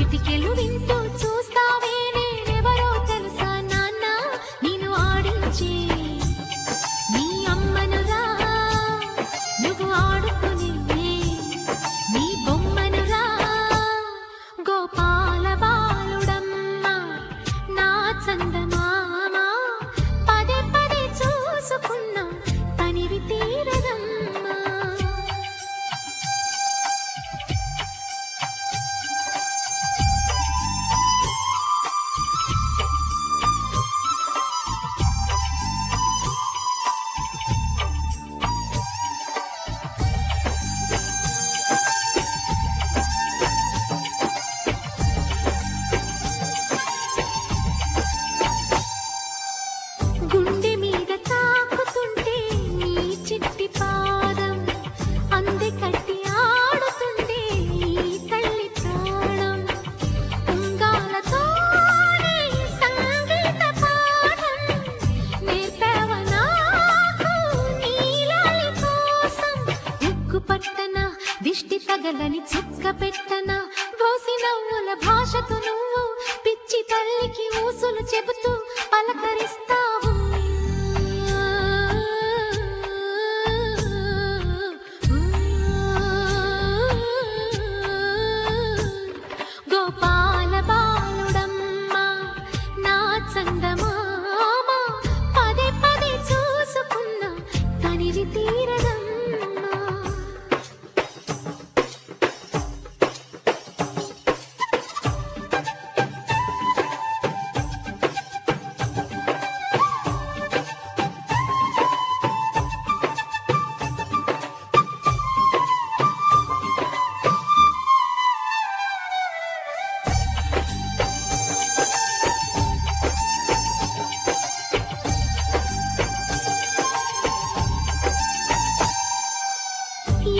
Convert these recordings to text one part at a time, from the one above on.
చిటికెలు వింటూ చూస్తావే నేనెవరో తెలుసా నాన్న నేను ఆడించే నీ అమ్మనురా నువ్వు ఆడుకునే నీ బొమ్మనురా గోపాల బాలుడమ్మ నా చందమామ పదే పదే చూసుకున్నా తనివి తీరదమ్మా గుండె మీద తాకుతుంటే నీ చిట్టి పాదం అంది కట్టి ఆడుతుంటే ఈ తల్లి ప్రాణం ఉంగాలతోనే సంగీత పాఠం నేర్పావ నాకు నీలాలి కోసం ఉక్కు పట్టన దిష్టి తగలని చుక్క పెట్టన బోసి నవ్వుల భాషతో నువ్వు పిచ్చి తల్లికి ఊసులు చెబుతూ పలకరిస్తావు గోపాల బాలుడమ్మ నా చందమామ పదే పదే చూసుకున్నా తనివి తీరదమ్మా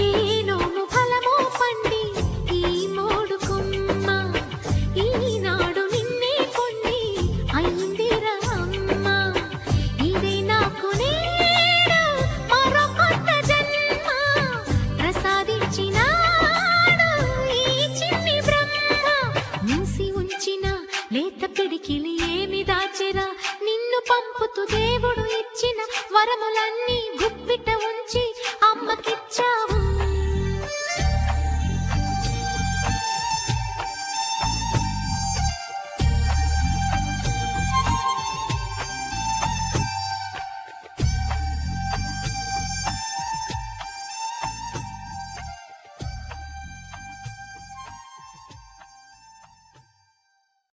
ఏనోము ఫలమో పండి ఈ మోడు కొమ్మ ఈనాడు నిన్నే కొన్ని అయిందిరా అమ్మ ఇదే నాకు నేడు మరో కొత్త జన్మ ప్రసాదించినాడు ఈ చిన్ని బ్రహ్మ మూసి ఉంచిన లేత పిడికిలి ఏమి దాచెరా నిన్ను పంపుతూ దేవుడు ఇచ్చిన వరములన్నీ గుప్పిట ఉంచి అమ్మకిచ్చావు